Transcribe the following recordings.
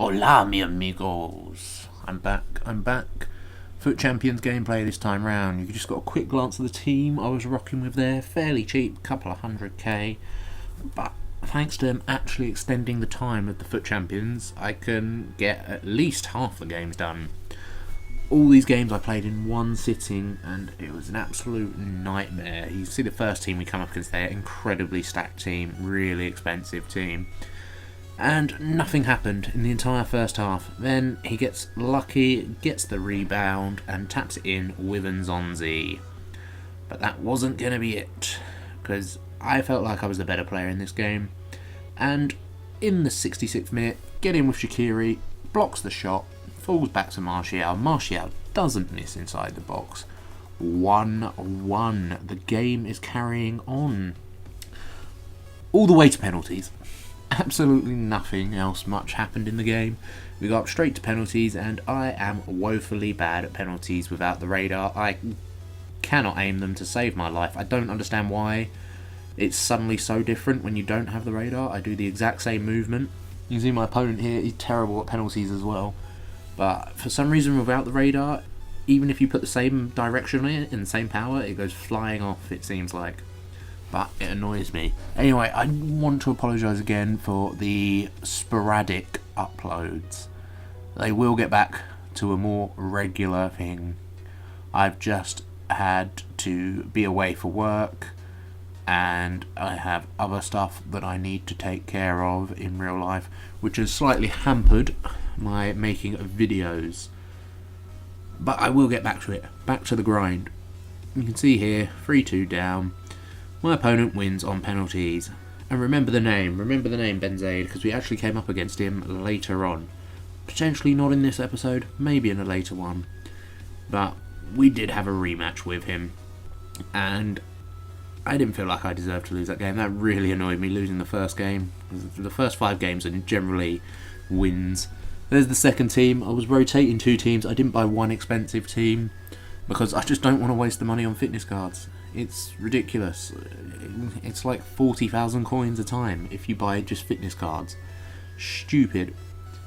Hola, mi amigos. I'm back. Fut Champions gameplay this time round. You just got a quick glance at the team I was rocking with there. Fairly cheap, couple of 100k. But thanks to them actually extending the time of the Fut Champions, I can get at least half the games done. All these games I played in one sitting, and it was an absolute nightmare. You see the first team we come up against there, incredibly stacked team, really expensive team. And nothing happened in the entire first half. Then he gets lucky, gets the rebound, and taps it in with Nzonzi. But that wasn't going to be it, because I felt like I was the better player in this game. And in the 66th minute, get in with Shaqiri, blocks the shot, falls back to Martial. Martial doesn't miss inside the box. 1-1. The game is carrying on. All the way to penalties. Absolutely nothing else much happened in the game. We got straight to penalties, and I am woefully bad at penalties without the radar. I cannot aim them to save my life. I don't understand why it's suddenly so different when you don't have the radar. I do the exact same movement. You can see my opponent here, he's terrible at penalties as well. But for some reason without the radar, even if you put the same direction on it and the same power, it goes flying off, it seems like. But it annoys me. Anyway, I want to apologise again for the sporadic uploads. They will get back to a more regular thing. I've just had to be away for work, and I have other stuff that I need to take care of in real life, which has slightly hampered my making of videos. But I will get back to it, back to the grind. You can see here, 3-2 down. My opponent wins on penalties. And remember the name Benzaid, because we actually came up against him later on. Potentially not in this episode, maybe in a later one. But we did have a rematch with him. And I didn't feel like I deserved to lose that game. That really annoyed me, losing the first game. The first 5 games are generally wins. There's the second team. I was rotating 2 teams. I didn't buy one expensive team because I just don't want to waste the money on fitness cards. It's ridiculous. It's like 40,000 coins a time if you buy just fitness cards. Stupid.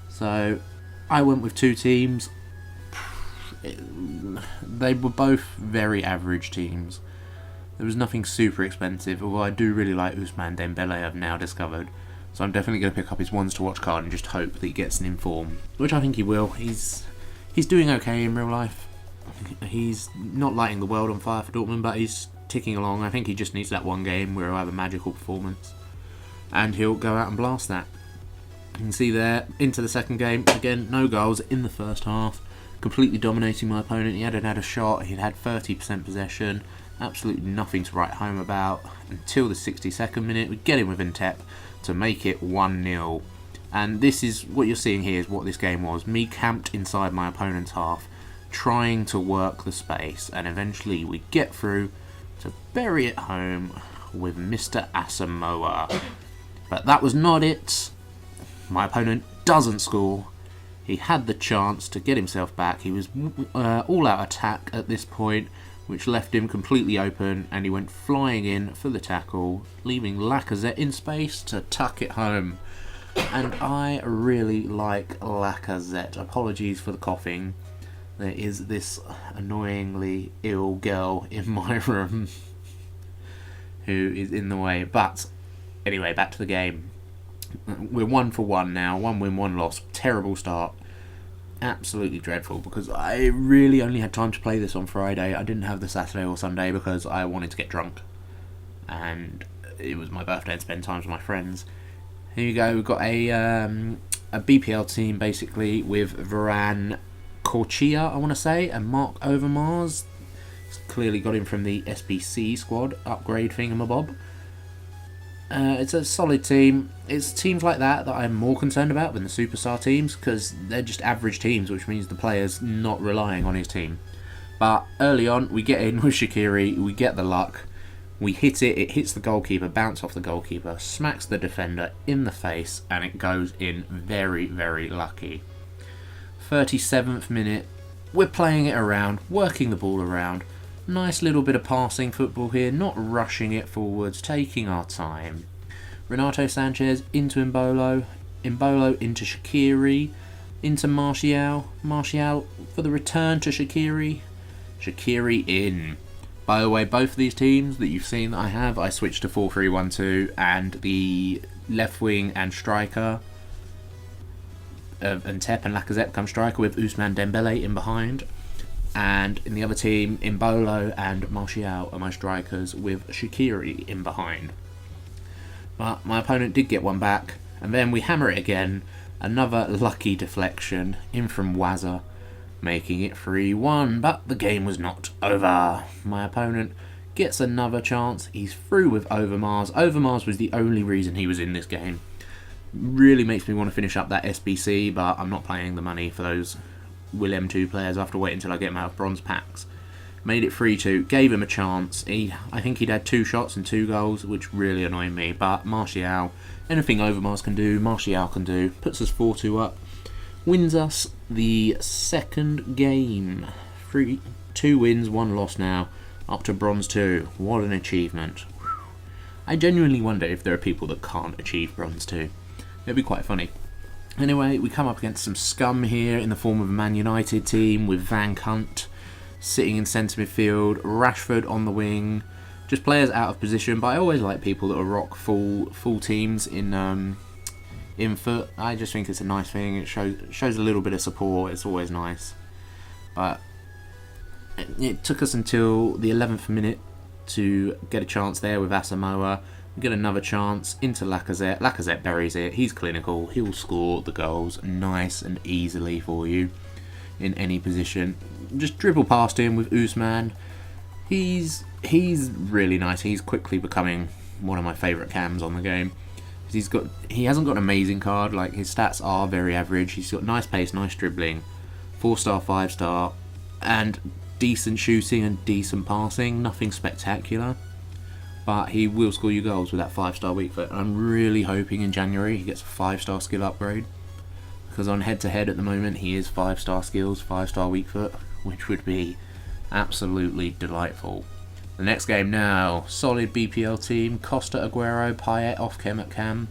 So I went with 2 teams. They were both very average teams. There was nothing super expensive, although I do really like Ousmane Dembele, I've now discovered. So I'm definitely going to pick up his ones to watch card and just hope that he gets an inform, which I think he will. He's doing okay in real life. He's not lighting the world on fire for Dortmund, but he's ticking along. I think he just needs that one game where he'll have a magical performance, and he'll go out and blast that. You can see there, into the second game, again, no goals in the first half, completely dominating my opponent. He hadn't had a shot, he'd had 30% possession, absolutely nothing to write home about, until the 62nd minute. We get him with Ntep to make it 1-0. And this is, what you're seeing here is what this game was. Me camped inside my opponent's half, trying to work the space, and eventually we get through to bury it home with Mr. Asamoah. But that was not it. My opponent doesn't score. He had the chance to get himself back. He was all-out attack at this point, which left him completely open, and he went flying in for the tackle, leaving Lacazette in space to tuck it home. And I really like Lacazette. Apologies for the coughing. There is this annoyingly ill girl in my room who is in the way. But anyway, back to the game. We're 1-1 now. 1 win, 1 loss. Terrible start. Absolutely dreadful, because I really only had time to play this on Friday. I didn't have the Saturday or Sunday because I wanted to get drunk, and it was my birthday and spend time with my friends. Here you go. We've got a BPL team basically with Varane, Corchia, I want to say, and Mark Overmars. He's clearly got him from the SBC squad upgrade thingamabob. It's a solid team. It's teams like that I'm more concerned about than the superstar teams, because they're just average teams, which means the player's not relying on his team. But early on, we get in with Shaqiri, we get the luck, we hit it, it hits the goalkeeper, bounce off the goalkeeper, smacks the defender in the face, and it goes in very, very lucky. 37th minute, we're playing it around, working the ball around. Nice little bit of passing football here, not rushing it forwards, taking our time. Renato Sanchez into Mbolo, Imbolo into Shaqiri, into Martial. Martial for the return to Shaqiri. Shaqiri in. By the way, both of these teams that you've seen that I switched to 4-3-1-2, and the left wing and striker and Tep and Lacazette become striker with Ousmane Dembele in behind. And in the other team, Imbolo and Martial are my strikers with Shaqiri in behind. But my opponent did get one back, and then we hammer it again. Another lucky deflection in from Wazza, making it 3-1, but the game was not over. My opponent gets another chance. He's through with Overmars. Overmars was the only reason he was in this game. Really makes me want to finish up that SBC, but I'm not paying the money for those Willem 2 players. I have to wait until I get them out of bronze packs. Made it 3-2, gave him a chance. I think he'd had 2 shots and 2 goals, which really annoyed me, but Martial, anything Overmars can do, Martial can do. Puts us 4-2 up. Wins us the second game. 2 wins, 1 loss now. Up to bronze 2. What an achievement. I genuinely wonder if there are people that can't achieve bronze 2. It'd be quite funny. Anyway, we come up against some scum here in the form of a Man United team with Van Kunt sitting in centre midfield, Rashford on the wing. Just players out of position, but I always like people that will rock full teams in Fut. I just think it's a nice thing. It shows a little bit of support. It's always nice. But it took us until the 11th minute to get a chance there with Asamoah. We get another chance into Lacazette. Lacazette buries it. He's clinical. He'll score the goals nice and easily for you in any position. Just dribble past him with Ousmane. He's really nice. He's quickly becoming one of my favourite cams on the game. He hasn't got an amazing card. Like, his stats are very average. He's got nice pace, nice dribbling, 4-star, 5-star, and decent shooting and decent passing. Nothing spectacular, but he will score you goals with that 5-star weak foot. And I'm really hoping in January he gets a 5-star skill upgrade, because on head-to-head at the moment he is 5-star skills, 5-star weak foot, which would be absolutely delightful. The next game now, solid BPL team, Costa, Aguero, Payet off chem at cam,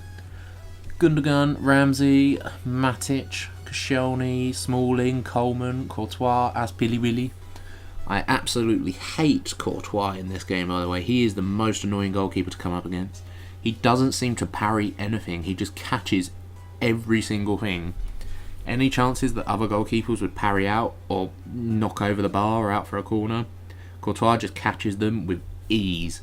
Gundogan, Ramsey, Matic, Koscielny, Smalling, Coleman, Courtois, Azpilicueta. I absolutely hate Courtois in this game, by the way. He is the most annoying goalkeeper to come up against. He doesn't seem to parry anything. He just catches every single thing. Any chances that other goalkeepers would parry out or knock over the bar or out for a corner, Courtois just catches them with ease.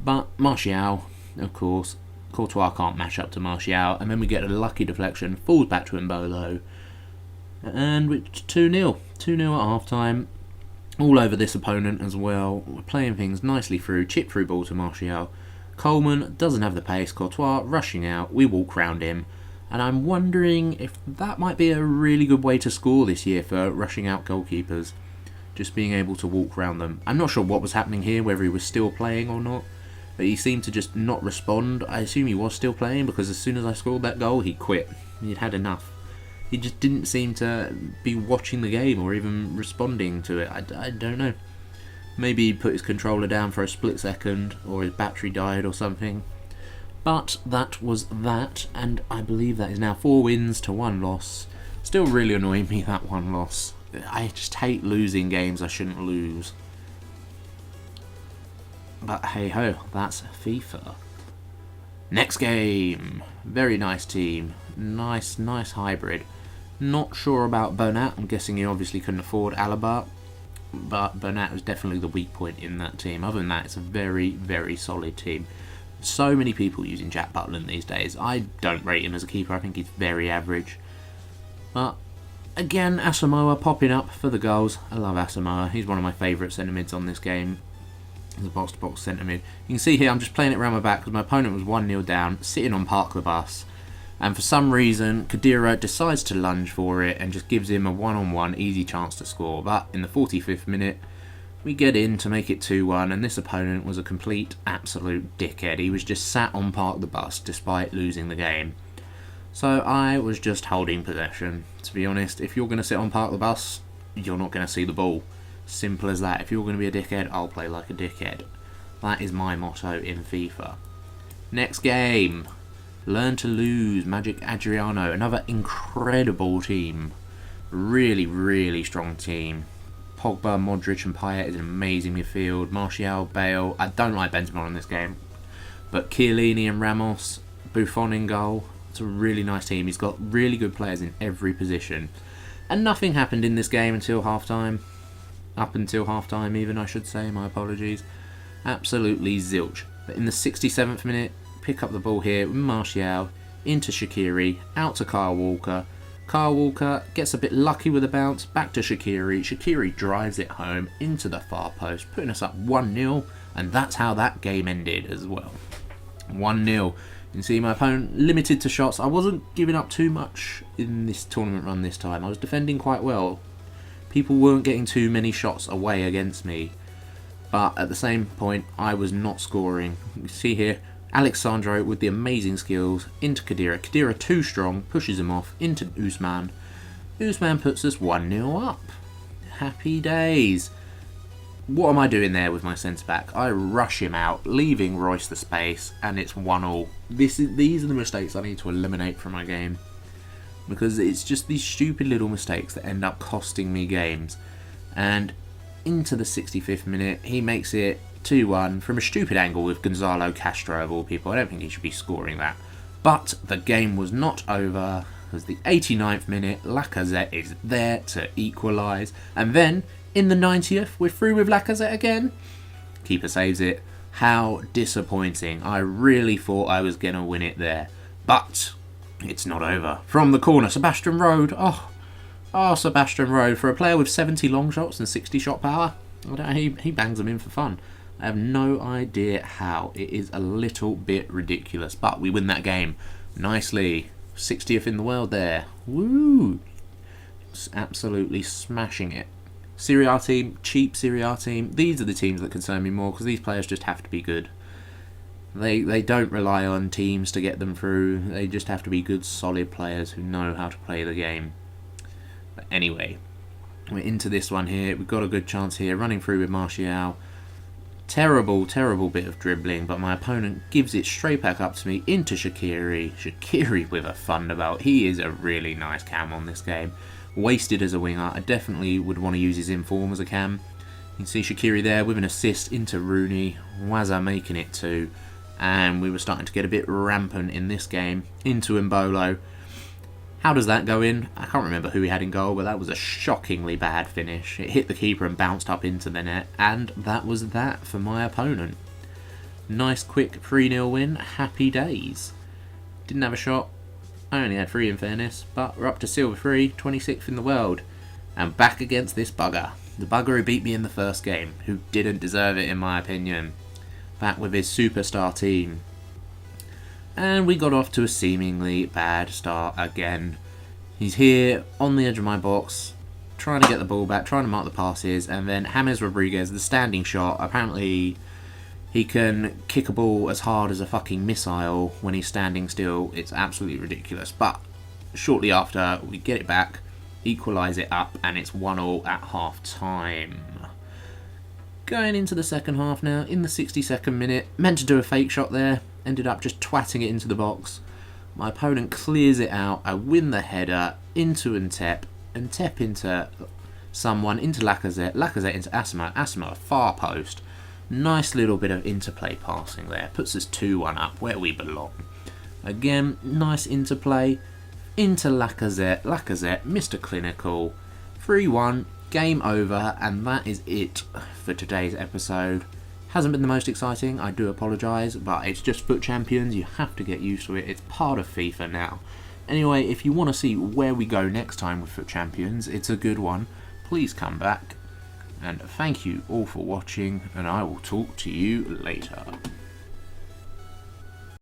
But Martial, of course, Courtois can't match up to Martial, and then we get a lucky deflection, falls back to Imbolo, and it's 2-0. 2-0 at half-time. All over this opponent as well. We're playing things nicely through, chip through ball to Martial. Coleman doesn't have the pace, Courtois rushing out, we walk round him, and I'm wondering if that might be a really good way to score this year for rushing out goalkeepers. Just being able to walk around them. I'm not sure what was happening here, whether he was still playing or not, but he seemed to just not respond. I assume he was still playing, because as soon as I scored that goal, he quit. He'd had enough. He just didn't seem to be watching the game or even responding to it. I don't know. Maybe he put his controller down for a split second, or his battery died or something. But that was that, and I believe that is now 4 wins to 1 loss. Still really annoying me, that 1 loss. I just hate losing games I shouldn't lose. But hey ho, that's FIFA. Next game. Very nice team. Nice hybrid. Not sure about Bernat. I'm guessing he obviously couldn't afford Alaba. But Bernat was definitely the weak point in that team. Other than that, it's a very solid team. So many people using Jack Butland these days. I don't rate him as a keeper. I think he's very average. But again, Asamoah popping up for the goals. I love Asamoah. He's one of my favourite centre mids on this game. The box-to-box centre mid. You can see here I'm just playing it around my back because my opponent was 1-0 down, sitting on Park the Bus. And for some reason, Khedira decides to lunge for it and just gives him a one-on-one easy chance to score. But in the 45th minute, we get in to make it 2-1, and this opponent was a complete, absolute dickhead. He was just sat on Park the Bus despite losing the game. So I was just holding possession. To be honest, if you're going to sit on Park the Bus, you're not going to see the ball. Simple as that. If you're going to be a dickhead, I'll play like a dickhead. That is my motto in FIFA. Next game. Learn to lose. Magic Adriano. Another incredible team. Really, really strong team. Pogba, Modric and Payet is an amazing midfield. Martial, Bale. I don't like Benzema in this game. But Chiellini and Ramos, Buffon in goal. It's a really nice team. He's got really good players in every position. And nothing happened in this game until half-time. Up until half-time even, I should say. My apologies. Absolutely zilch. But in the 67th minute, pick up the ball here with Martial. Into Shaqiri. Out to Kyle Walker. Kyle Walker gets a bit lucky with a bounce. Back to Shaqiri. Shaqiri drives it home into the far post. Putting us up 1-0. And that's how that game ended as well. 1-0. You can see my opponent limited to shots. I wasn't giving up too much in this tournament run this time. I was defending quite well. People weren't getting too many shots away against me. But at the same point, I was not scoring. You can see here, Alexandro with the amazing skills into Khedira. Khedira too strong, pushes him off into Usman. Usman puts us 1-0 up. Happy days. What am I doing there with my centre-back? I rush him out, leaving Royce the space, and it's 1-1. These are the mistakes I need to eliminate from my game. Because it's just these stupid little mistakes that end up costing me games. And into the 65th minute, he makes it 2-1 from a stupid angle with Gonzalo Castro of all people. I don't think he should be scoring that. But the game was not over. Because the 89th minute, Lacazette is there to equalise. And then, in the 90th, we're through with Lacazette again. Keeper saves it. How disappointing. I really thought I was going to win it there. But it's not over. From the corner, Sebastian Rode. Oh, Sebastian Rode. For a player with 70 long shots and 60 shot power, he bangs them in for fun. I have no idea how. It is a little bit ridiculous. But we win that game nicely. 60th in the world there. Woo! Just absolutely smashing it. Serie A team, cheap Serie A team. These are the teams that concern me more because these players just have to be good. They don't rely on teams to get them through. They just have to be good, solid players who know how to play the game. But anyway, we're into this one here. We've got a good chance here. Running through with Martial. Terrible, terrible bit of dribbling, but my opponent gives it straight back up to me into Shaqiri. Shaqiri with a thunderbolt. He is a really nice cam on this game. Wasted as a winger. I definitely would want to use his inform as a cam. You can see Shaqiri there with an assist into Rooney. Waza making it too. And we were starting to get a bit rampant in this game. Into Mbolo. How does that go in? I can't remember who he had in goal, but that was a shockingly bad finish. It hit the keeper and bounced up into the net, and that was that for my opponent. Nice quick 3-0 win, happy days. Didn't have a shot, I only had 3 in fairness, but we're up to silver 3, 26th in the world. And back against this bugger. The bugger who beat me in the first game, who didn't deserve it in my opinion. Back with his superstar team. And we got off to a seemingly bad start again. He's here on the edge of my box, trying to get the ball back, trying to mark the passes, and then James Rodriguez, the standing shot, apparently he can kick a ball as hard as a fucking missile when he's standing still. It's absolutely ridiculous. But shortly after, we get it back, equalise it up, and it's 1-1 at half time. Going into the second half now, in the 62nd minute, meant to do a fake shot there. Ended up just twatting it into the box. My opponent clears it out. I win the header into Ntep into someone, into Lacazette. Lacazette into Asima. Asima, far post. Nice little bit of interplay passing there. Puts us 2-1 up where we belong. Again, nice interplay. Into Lacazette. Lacazette, Mr. Clinical. 3-1. Game over. And that is it for today's episode. Hasn't been the most exciting, I do apologise, but it's just Fut Champions, you have to get used to it, it's part of FIFA now. Anyway, if you want to see where we go next time with Fut Champions, it's a good one, please come back. And thank you all for watching, and I will talk to you later.